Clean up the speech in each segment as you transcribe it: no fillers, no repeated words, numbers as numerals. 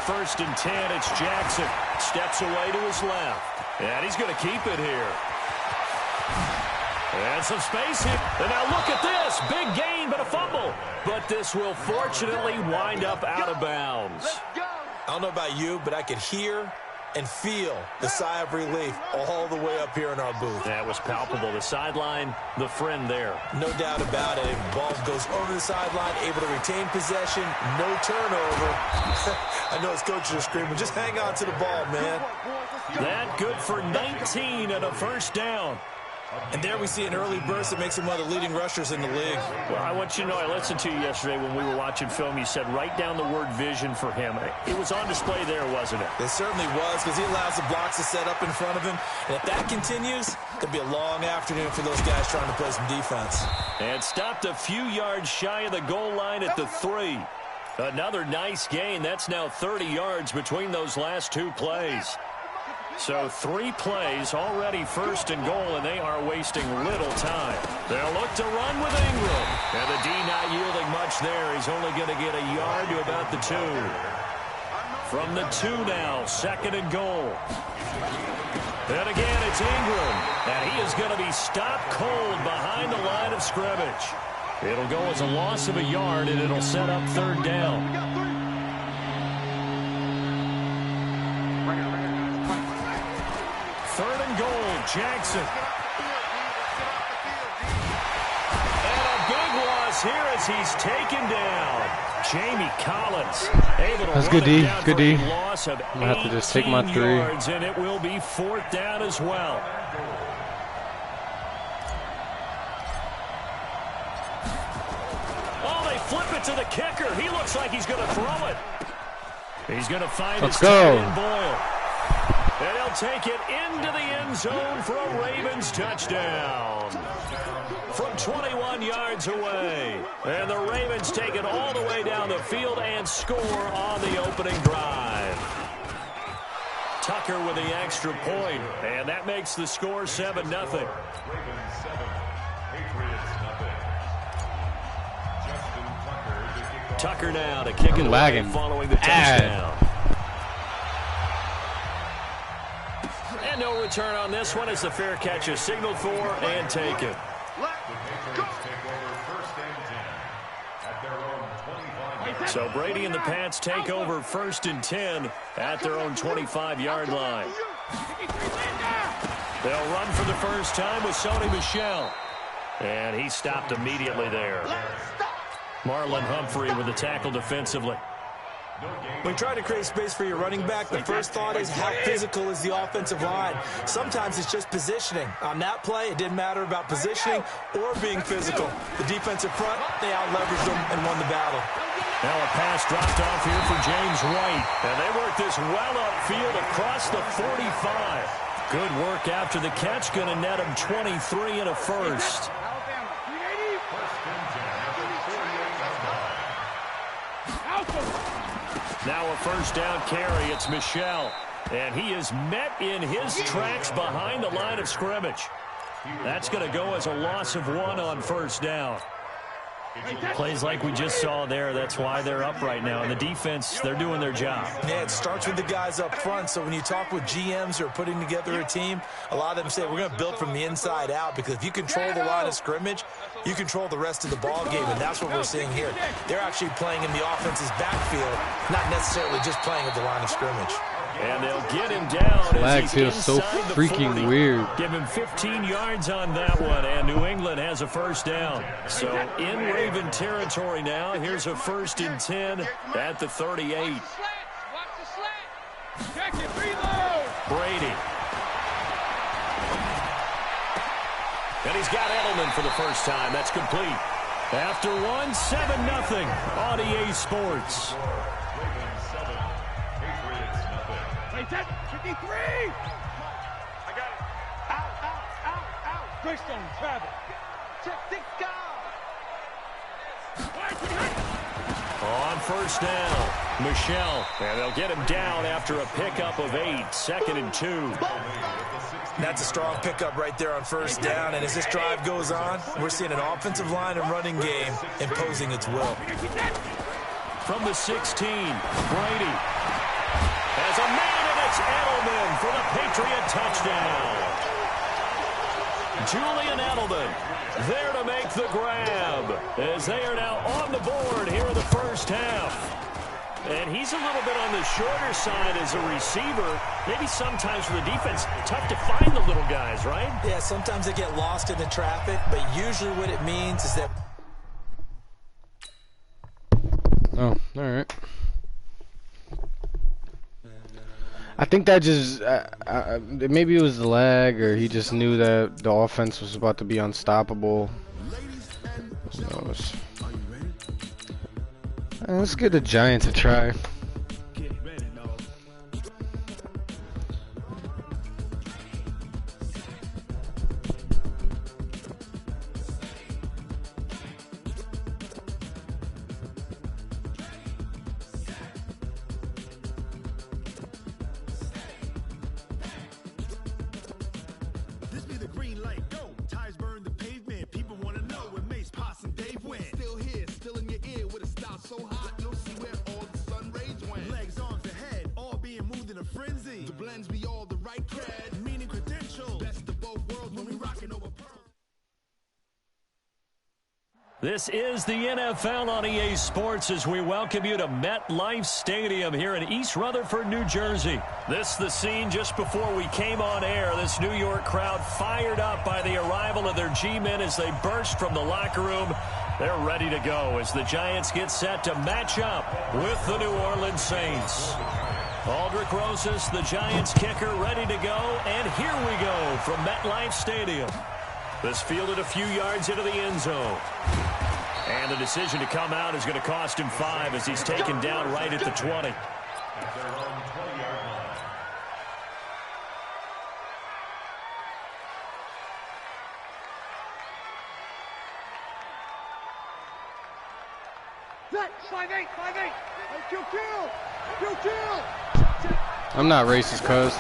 first and 10. It's Jackson. Steps away to his left. And he's going to keep it here. And some space here. And now look at this. Big gain, but a fumble. But this will fortunately wind up out of bounds. I don't know about you, but I could hear and feel the sigh of relief all the way up here in our booth. That was palpable. The sideline, the friend there. No doubt about it. Ball goes over the sideline, able to retain possession, no turnover. I know his coaches are screaming, just hang on to the ball, man. That good for 19 and a first down. And there we see an early burst that makes him one of the leading rushers in the league. Well, I want you to know, I listened to you yesterday when we were watching film. You said write down the word vision for him. It was on display there, wasn't it? It certainly was, because he allows the blocks to set up in front of him. And if that continues, it'll be a long afternoon for those guys trying to play some defense. And stopped a few yards shy of the goal line at the 3. Another nice gain. That's now 30 yards between those last two plays. So 3 plays, already first and goal, and they are wasting little time. They'll look to run with Ingram. And the D not yielding much there. He's only going to get a yard to about the 2. From the 2 now, second and goal. And again, it's Ingram. And he is going to be stopped cold behind the line of scrimmage. It'll go as a loss of a yard, and it'll set up third down. Third and goal, Jackson. And a big loss here as he's taken down. Jamie Collins able to That's good D. Good D. Loss of I'm going to have to just take my 3. yards, and it will be fourth down as well. Oh, they flip it to the kicker. He looks like he's going to throw it. He's going to find his tight end Boyle. And he'll take it into the end zone for a Ravens touchdown. From 21 yards away. And the Ravens take it all the way down the field and score on the opening drive. Tucker with the extra point. And that makes the score 7-0. Tucker now to kick it away following the touchdown. And no return on this one as the fair catch is signaled for and taken. So Brady and the Pats take over first and 10 at their own 25-yard line. They'll run for the first time with Sony Michel. And he stopped immediately there. Marlon Humphrey with the tackle defensively. When you try to create space for your running back, the first thought is how physical is the offensive line. Sometimes it's just positioning. On that play, it didn't matter about positioning or being physical. The defensive front, they out-leveraged them and won the battle. Now a pass dropped off here for James White. And they work this well upfield across the 45. Good work after the catch. Going to net him 23 and a first. Now a first down carry. It's Michel. And he is met in his tracks behind the line of scrimmage. That's going to go as a loss of 1 on first down. Plays like we just saw there. That's why they're up right now. And the defense, they're doing their job. Yeah, it starts with the guys up front. So when you talk with GMs who are putting together a team, a lot of them say we're going to build from the inside out, because if you control the line of scrimmage, you control the rest of the ball game, and that's what we're seeing here. They're actually playing in the offense's backfield, not necessarily just playing at the line of scrimmage. And they'll get him down. Flags feels so freaking weird. Give him 15 yards on that one, and New England has a first down. So in Raven territory now. Here's a first and 10 at the 38. Brady. And he's got Edelman for the first time. That's complete. After one, 7-0 on EA Sports. 53! I got it. Out. Greystone, travel. Check this guy. On first down, Michel. And they'll get him down after a pickup of 8. 2nd and 2. That's a strong pickup right there on first down. And as this drive goes on, we're seeing an offensive line and running game imposing its will. From the 16, Brady. Julian Edelman there to make the grab as they are now on the board here in the first half. And he's a little bit on the shorter side as a receiver. Maybe sometimes for the defense, tough to find the little guys, right? Yeah, sometimes they get lost in the traffic, but usually what it means is that... Oh, all right. I think that just maybe it was the lag, or he just knew that the offense was about to be unstoppable. Who knows? Let's give the Giants a try. This is the NFL on EA Sports as we welcome you to MetLife Stadium here in East Rutherford, New Jersey. This the scene just before we came on air. This New York crowd fired up by the arrival of their G-men as they burst from the locker room. They're ready to go as the Giants get set to match up with the New Orleans Saints. Aldrick Rosas, the Giants kicker, ready to go. And here we go from MetLife Stadium. This fielded a few yards into the end zone. And the decision to come out is going to cost him 5 as he's taken down right at the 20. I'm not racist, cuz.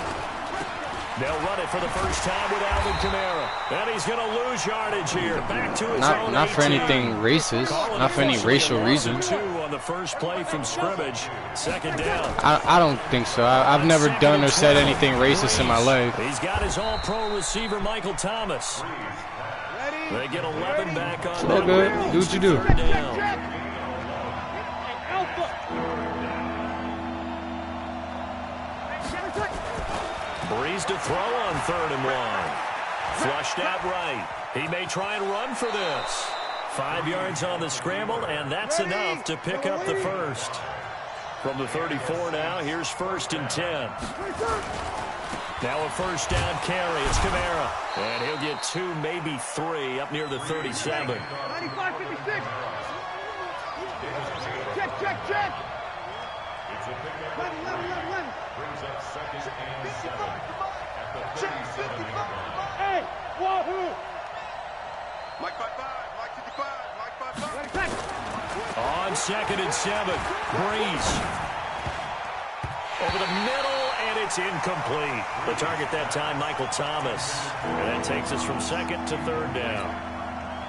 They'll run it for the first time with Alvin Kamara. And he's going to lose yardage here. Back to his own Not for 18. anything racist. Not for any racial reason. 2 on the first play from scrimmage. Second down. I don't think so. I've never done or said anything racist in my life. He's got his all-pro receiver, Michael Thomas. They get 11 back on. It's all good. Do what you do. Breeze to throw on 3rd and 1. Flushed out right. He may try and run for this. 5 yards on the scramble, and that's enough to pick up the first. From the 34 now, here's 1st and 10. Now a first down carry. It's Kamara. And he'll get 2, maybe 3 up near the 37. 95-56. Check. 11. Brings up 2nd and 7. Hey, wahoo! Mike 55. On 2nd and 7, Breeze. Over the middle, and it's incomplete. The target that time, Michael Thomas. And that takes us from 2nd to 3rd down.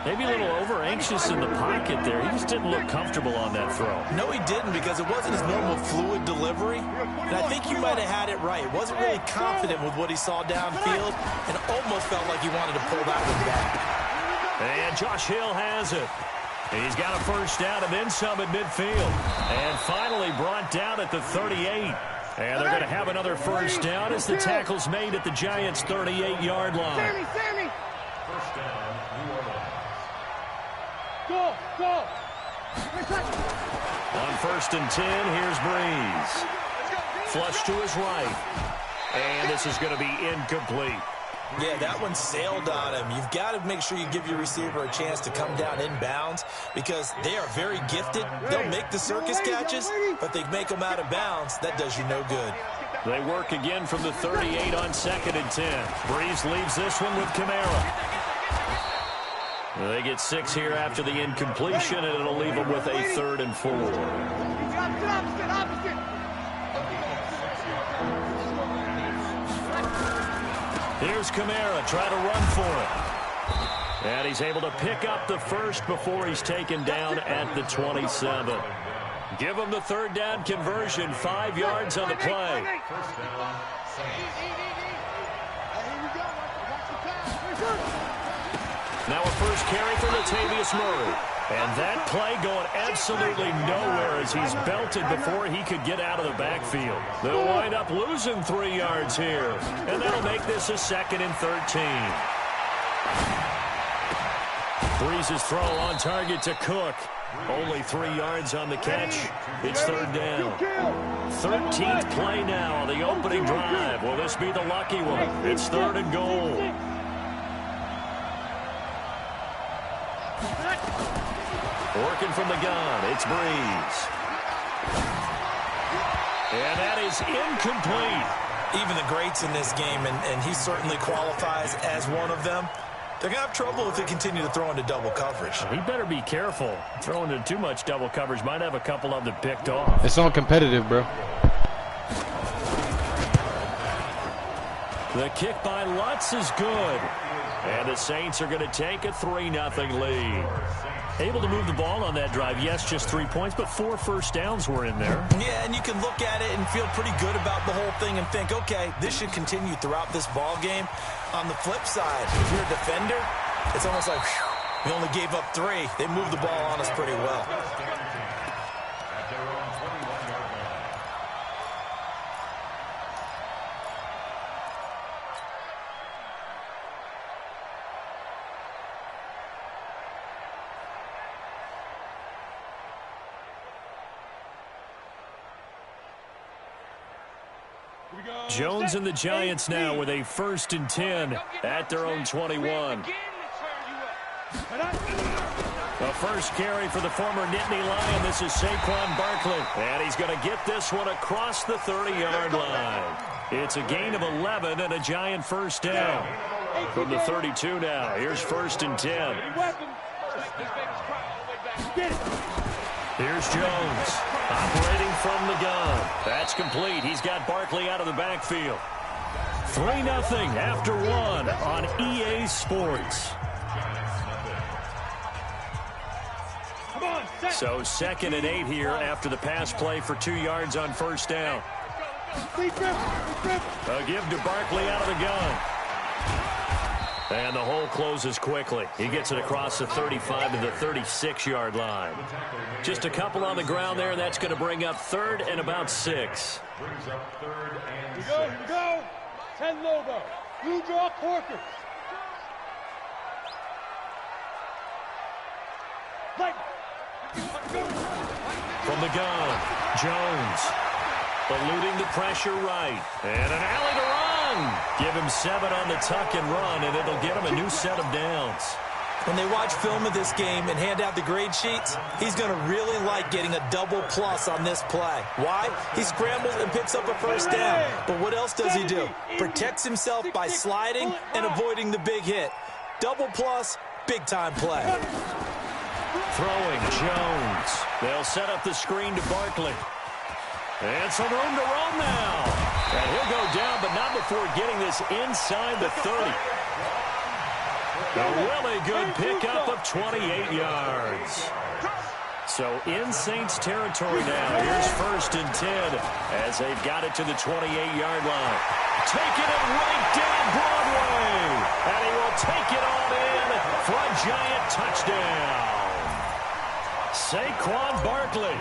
Maybe a little over-anxious in the pocket there. He just didn't look comfortable on that throw. No, he didn't, because it wasn't his normal fluid delivery. And I think you might have had it right. He wasn't really confident with what he saw downfield, and it almost felt like he wanted to pull that one back. And Josh Hill has it. He's got a first down and then some at midfield. And finally brought down at the 38. And they're going to have another first down as the tackle's made at the Giants' 38-yard line. Sammy. First down, New Orleans. Go. On 1st and 10, here's Breeze. Flush to his right. And this is going to be incomplete. Yeah, that one sailed on him. You've got to make sure you give your receiver a chance to come down inbounds because they are very gifted. They'll make the circus catches, but they make them out of bounds. That does you no good. They work again from the 38 on 2nd and 10. Breeze leaves this one with Kamara. They get 6 here after the incompletion, and it'll leave them with a 3rd and 4. Here's Kamara, try to run for it. And he's able to pick up the first before he's taken down at the 27. Give him the 3rd down conversion, 5 yards on the play. First down, Saints. carry for Latavius Murray. And that play going absolutely nowhere as he's belted before he could get out of the backfield. They'll wind up losing 3 yards here. And that'll make this a 2nd and 13. Breeze's throw on target to Cook. Only 3 yards on the catch. It's 3rd down. 13th play now on the opening drive. Will this be the lucky one? It's 3rd and goal. Working from the gun, it's Breeze. And that is incomplete. Even the greats in this game, and he certainly qualifies as one of them, they're going to have trouble if they continue to throw into double coverage. He better be careful. Throwing into too much double coverage might have a couple of them picked off. It's all competitive, bro. The kick by Lutz is good. And the Saints are going to take a 3-0 lead. Able to move the ball on that drive. Yes, just 3 points, but 4 first downs were in there. Yeah, and you can look at it and feel pretty good about the whole thing and think, okay, this should continue throughout this ball game. On the flip side, if you're a defender, it's almost like, whew, we only gave up 3. They moved the ball on us pretty well. Jones and the Giants now with a 1st and 10 at their own 21. The first carry for the former Nittany Lion. This is Saquon Barkley. And he's going to get this one across the 30-yard line. It's a gain of 11 and a Giant 1st down. From the 32 now. Here's 1st and 10. Here's Jones, operating from the gun. That's complete. He's got Barkley out of the backfield. 3-0 after 1 on EA Sports. So 2nd and 8 here after the pass play for 2 yards on 1st down. A give to Barkley out of the gun. And the hole closes quickly. He gets it across the 35 to the 36-yard line. Just a couple on the ground there, and that's going to bring up 3rd and about 6. Brings up 3rd and 6. Here we go. 10 Lobo. Blue draw Corker. From the gun, Jones. Eluding the pressure right. And an alley to run. Give him 7 on the tuck and run, and it'll get him a new set of downs. When they watch film of this game and hand out the grade sheets, he's going to really like getting a double plus on this play. Why? He scrambles and picks up a 1st down. But what else does he do? Protects himself by sliding and avoiding the big hit. Double plus, big-time play. Throwing Jones. They'll set up the screen to Barkley. And some room to run now. And he'll go down, but not before getting this inside the 30. A really good pickup of 28 yards. So in Saints territory now. Here's 1st and 10 as they've got it to the 28-yard line. Taking it right down Broadway. And he will take it on in for a Giant touchdown. Saquon Barkley.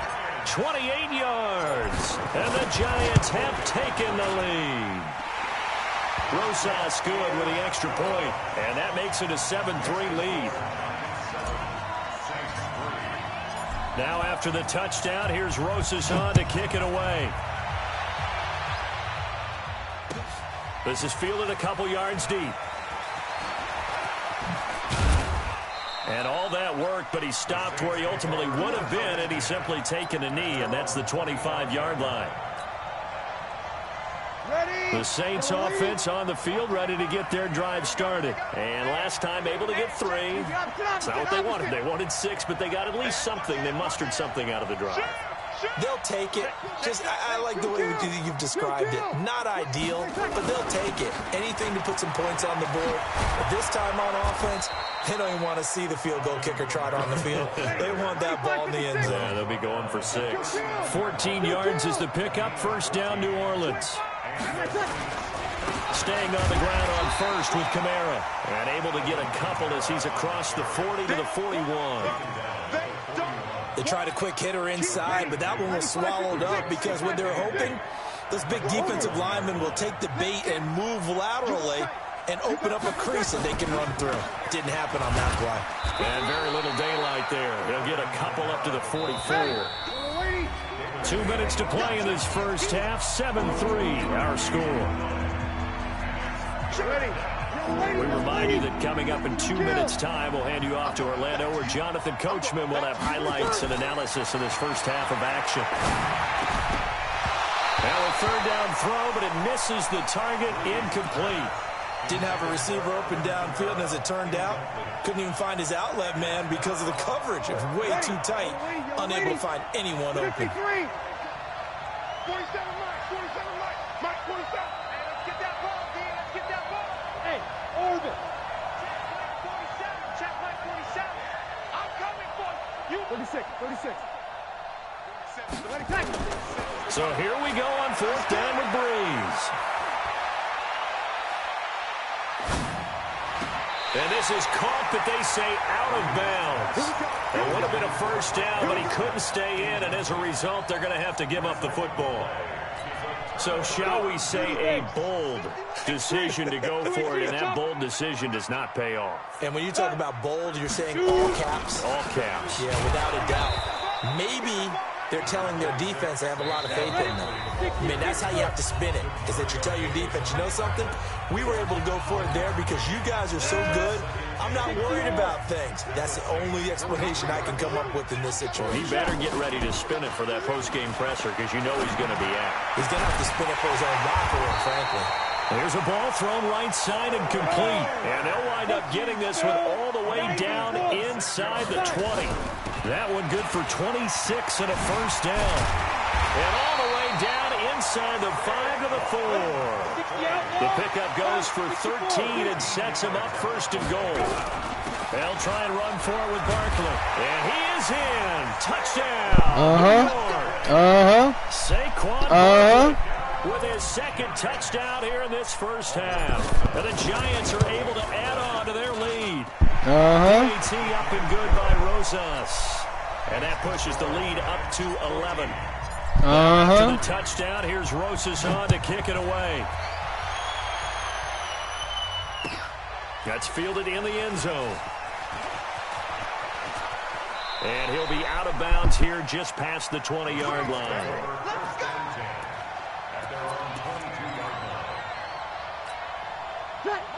28 yards, and the Giants have taken the lead. Rosas good with the extra point, and that makes it a 7-3 lead. Now after the touchdown, here's Rosas on to kick it away. This is fielded a couple yards deep. And all that work, but he stopped where he ultimately would have been had he simply taken a knee, and that's the 25-yard line. The Saints offense on the field, ready to get their drive started. And last time able to get 3. It's not what they wanted. They wanted 6, but they got at least something. They mustered something out of the drive. They'll take it. I like the way you've described it. Not ideal, but they'll take it. Anything to put some points on the board. But this time on offense, they don't even want to see the field goal kicker trot on the field. They want that ball in the end zone. Yeah, they'll be going for 6. 14 yards is the pickup. 1st down, New Orleans. Staying on the ground on first with Kamara. And able to get a couple as he's across the 40 to the 41. They tried a quick hitter inside, but that one was swallowed up because what they're hoping, this big defensive lineman will take the bait and move laterally and open up a crease that they can run through. Didn't happen on that play. And very little daylight there. They'll get a couple up to the 44. 2 minutes to play in this first half. 7-3 our score. We remind you that coming up in 2 minutes' time, we'll hand you off to Orlando, where Jonathan Coachman will have highlights and analysis of this first half of action. Now a third down throw, but it misses the target, incomplete. Didn't have a receiver open downfield, and as it turned out, couldn't even find his outlet man because of the coverage. It was way too tight, unable to find anyone open. 47 Mike, 47 Mike, 47. Hey, let's get that ball, D. Let's get that ball. Hey, Orvin. Check Mike 47. I'm coming for you. 36. So here we go on fourth down with Breeze. And this is caught, but they say out of bounds. It would have been a first down, but he couldn't stay in, and as a result, they're going to have to give up the football. So shall we say a bold decision to go for it, and that bold decision does not pay off. And when you talk about bold, you're saying all caps? All caps. Yeah, without a doubt. Maybe they're telling their defense they have a lot of faith in them. I mean, that's how you have to spin it, is that you tell your defense, you know something? We were able to go for it there because you guys are so good. I'm not worried about things. That's the only explanation I can come up with in this situation. He better get ready to spin it for that post-game presser because you know he's going to be out. He's going to have to spin it for his own locker room, frankly. There's a ball thrown right side and complete. And they'll wind up getting this one all the way down inside the 20. That one good for 26 and a first down. And all the way down inside the 5 to the 4. The pickup goes for 13 and sets him up first and goal. They'll try and run for it with Barkley. And he is in. Touchdown. Saquon Barkley with his second touchdown here in this first half. And the Giants are able to add on to their lead. PAT up and good by Rosas. And that pushes the lead up to 11. After the touchdown, here's Rosas on to kick it away. That's fielded in the end zone. And he'll be out of bounds here just past the 20-yard line.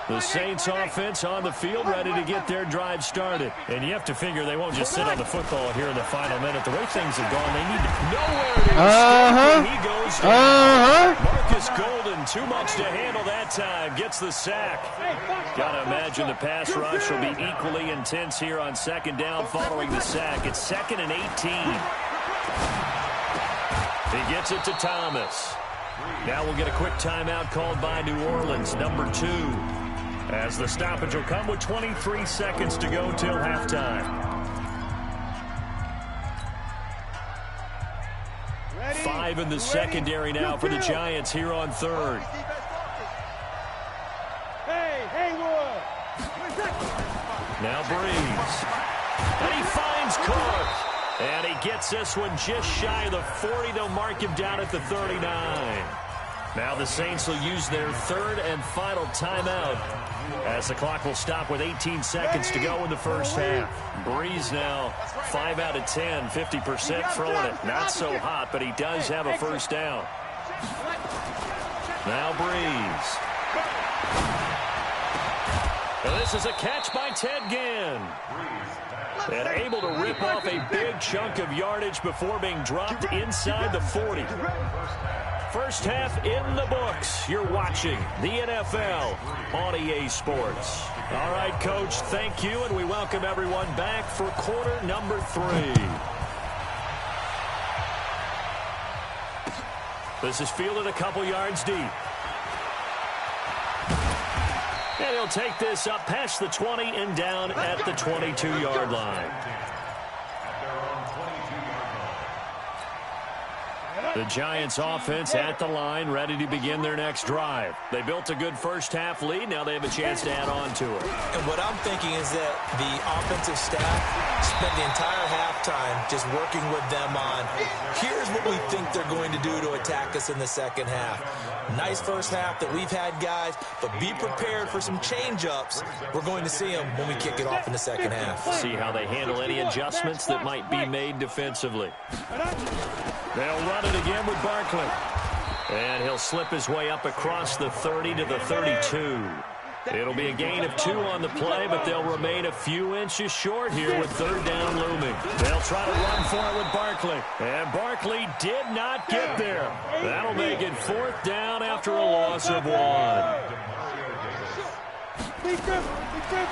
The Saints offense on the field, ready to get their drive started. And you have to figure they won't just sit on the football here in the final minute. The way things have gone, they need nowhere to escape. He goes down. Marcus Golden, too much to handle that time. Gets the sack. Got to imagine the pass rush will be equally intense here on second down following the sack. It's 2nd and 18. He gets it to Thomas. Now we'll get a quick timeout called by New Orleans, number 2. As the stoppage will come with 23 seconds to go till halftime. 5 in the secondary now for the Giants here on third. Hey, Haywood. Now Breeze. And he finds Cook. And he gets this one just shy of the 40. They'll mark him down at the 39. Now the Saints will use their third and final timeout as the clock will stop with 18 seconds to go in the first half. Breeze now 5 out of 10, 50% throwing it. Not so hot, but he does have a first down. Now Breeze. And this is a catch by Ted Ginn. And able to rip off a big chunk of yardage before being dropped inside the 40. First half in the books. You're watching the NFL on EA Sports. All right, Coach, thank you, and we welcome everyone back for quarter number 3. This is fielded a couple yards deep. And he'll take this up past the 20 and down at the 22-yard line. The Giants offense at the line, ready to begin their next drive. They built a good first-half lead. Now they have a chance to add on to it. And what I'm thinking is that the offensive staff spent the entire halftime just working with them on, here's what we think they're going to do to attack us in the second half. Nice first half that we've had, guys, but be prepared for some change-ups. We're going to see them when we kick it off in the second half. See how they handle any adjustments that might be made defensively. They'll run it again with Barkley. And he'll slip his way up across the 30 to the 32. It'll be a gain of 2 on the play, but they'll remain a few inches short here with third down looming. They'll try to run for it with Barkley. And Barkley did not get there. That'll make it 4th down after a loss of 1.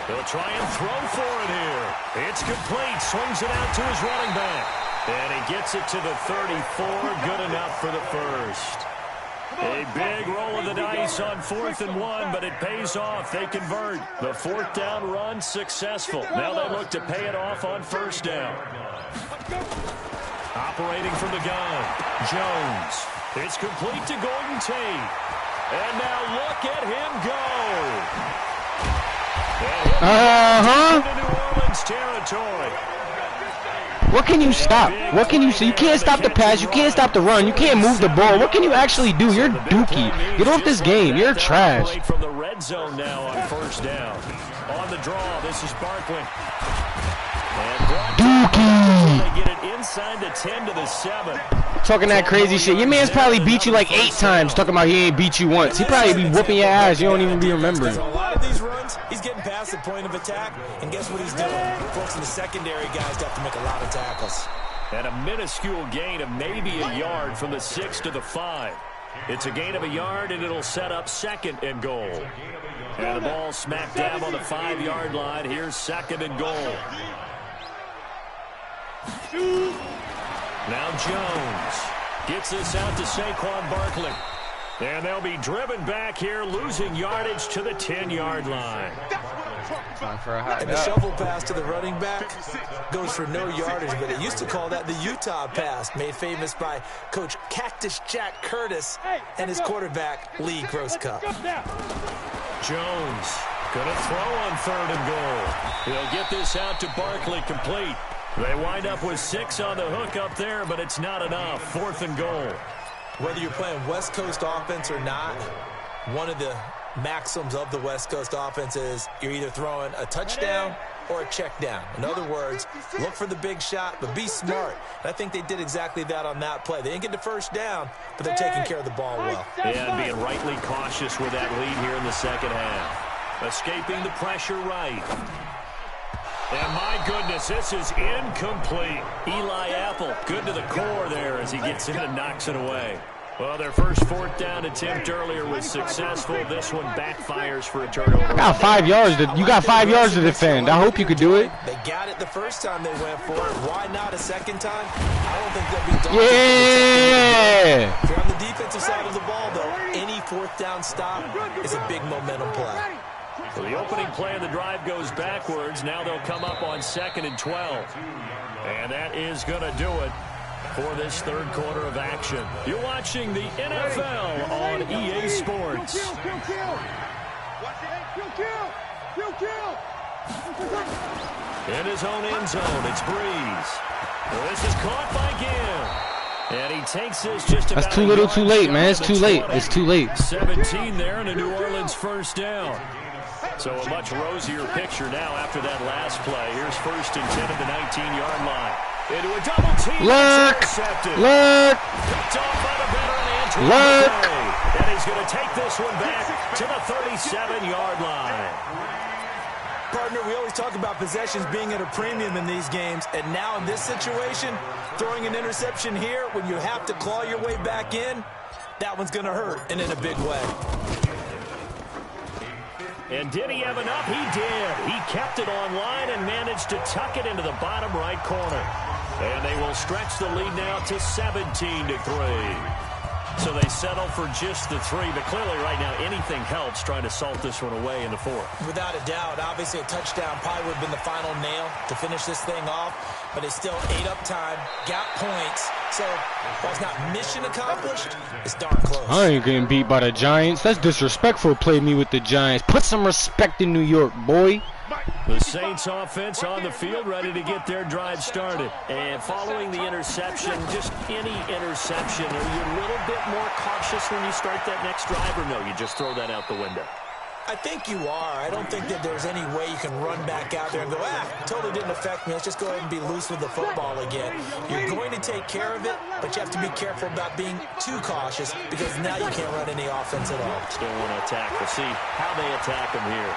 He'll try and throw for it here. It's complete. Swings it out to his running back. And he gets it to the 34. Good enough for the first. A big roll of the dice on 4th and 1, but it pays off. They convert. The 4th down run successful. Now they look to pay it off on 1st down. Operating from the gun, Jones. It's complete to Gordon Tate. And now look at him go. Into New Orleans territory. What can you stop? What can you see? You can't stop the pass. You can't stop the run. You can't move the ball. What can you actually do? You're dookie. Get off this game. You're trash. From the red zone now on 1st down. On the draw, this is Barkley. Dookie. They get it inside the 10 to the 7. Talking that crazy shit. Your man's probably beat you like 8 times. Talking about he ain't beat you once. He probably be whooping your ass. You don't even be remembering. A lot of these runs, he's getting past the point of attack, and guess what he's doing? Folks in the secondary guys have to make a lot of tackles. And a minuscule gain of maybe a yard from the 6 to the 5. It's a gain of a yard, and it'll set up 2nd and goal. And the ball smack dab on the 5-yard line. Here's 2nd and goal. Now Jones gets this out to Saquon Barkley. And they'll be driven back here, losing yardage to the 10-yard line. Time for a hot And the shovel pass to the running back goes for no yardage, but it used to call that the Utah pass, made famous by Coach Cactus Jack Curtis and his quarterback, Lee Grosscup. Jones gonna throw on 3rd and goal. He'll get this out to Barkley, complete. They wind up with 6 on the hook up there, but it's not enough. 4th and goal. Whether you're playing West Coast offense or not, one of the maxims of the West Coast offense is you're either throwing a touchdown or a check down. In other words, look for the big shot, but be smart. And I think they did exactly that on that play. They didn't get the 1st down, but they're taking care of the ball well. Yeah, and being rightly cautious with that lead here in the second half. Escaping the pressure right. And my goodness, this is incomplete. Eli Apple, good to the core there as he gets in and knocks it away. Well, their first 4th down attempt earlier was successful. This one backfires for a turnover. I got 5 yards. You got 5 yards to defend. I hope you could do it. They got it the first time they went for it. Why not a second time? I don't think they'll be done. Yeah. If you're on the defensive side of the ball, though, any 4th down stop is a big momentum play. So the opening play of the drive goes backwards. Now they'll come up on 2nd and 12. And that is going to do it for this 3rd quarter of action. You're watching the NFL on EA Sports. In his own end zone, it's Breeze. This is caught by Gill. And he takes this just about. That's too little, too late, man. It's too late. It's too late. 17 there and a New Orleans 1st down. So a much rosier picture now after that last play. Here's 1st and 10 at the 19-yard line. Into a double team. Look! Look! Picked off by the veteran Andrew. Look! And he's going to take this one back to the 37-yard line. Partner, we always talk about possessions being at a premium in these games, and now in this situation, throwing an interception here when you have to claw your way back in, that one's going to hurt, and in a big way. And did he have enough? He did. He kept it on line and managed to tuck it into the bottom right corner. And they will stretch the lead now to 17-3. So they settle for just the 3, but clearly right now anything helps trying to salt this one away in the 4th. Without a doubt, obviously a touchdown probably would have been the final nail to finish this thing off, but it's still ate up time, got points, so while it's not mission accomplished, it's darn close. I ain't getting beat by the Giants. That's disrespectful. Play me with the Giants. Put some respect in New York, boy. The Saints offense on the field, ready to get their drive started. And following the interception, just any interception, are you a little bit more cautious when you start that next drive, or no, you just throw that out the window? I think you are. I don't think that there's any way you can run back out there and go, totally didn't affect me. Let's just go ahead and be loose with the football again. You're going to take care of it, but you have to be careful about being too cautious because now you can't run any offense at all. Still want to attack. We'll see how they attack them here.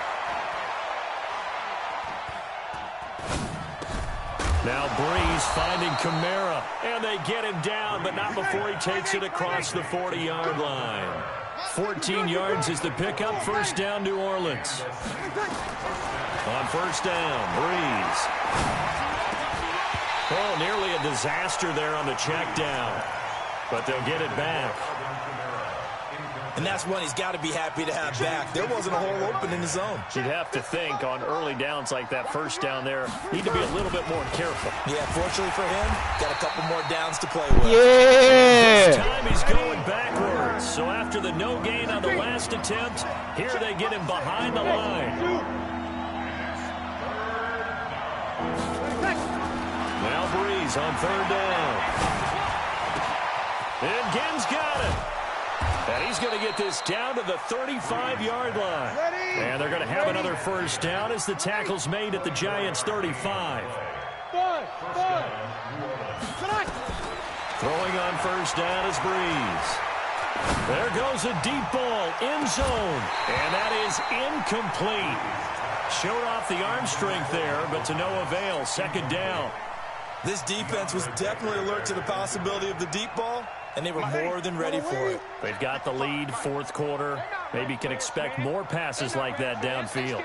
Now Breeze finding Kamara, and they get him down, but not before he takes it across the 40-yard line. 14 yards is the pickup. First down, New Orleans. On first down, Breeze. Oh, nearly a disaster there on the check down, but they'll get it back. And that's one he's got to be happy to have back. There wasn't a hole open in the zone. You'd have to think on early downs like that first down there, need to be a little bit more careful. Yeah, fortunately for him, got a couple more downs to play with. Yeah! This time he's going backwards. So after the no gain on the last attempt, here they get him behind the line. Now Breeze on third down. And Ginn's got it. And he's going to get this down to the 35-yard line. And they're going to have another first down as the tackle's made at the Giants' 35. Throwing on first down is Breeze. There goes a deep ball, end zone. And that is incomplete. Showed off the arm strength there, but to no avail. Second down. This defense was definitely alert to the possibility of the deep ball, and they were more than ready for it. They've got the lead, fourth quarter. Maybe can expect more passes like that downfield.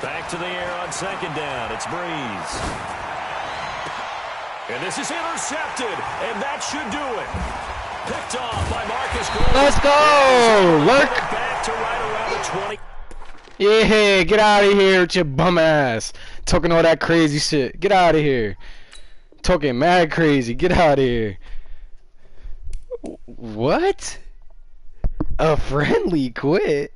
Back to the air on second down. It's Breeze. And this is intercepted, and that should do it. Picked off by Marcus Golden. Let's go! Lurk! Back to right around the 20. Yeah, get out of here with your bum ass. Talking all that crazy shit. Get out of here. Talking mad crazy. Get out of here. What? A friendly quit?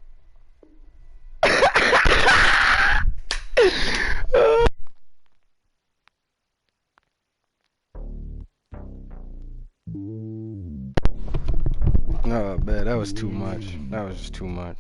Oh, man, that was too much. That was just too much.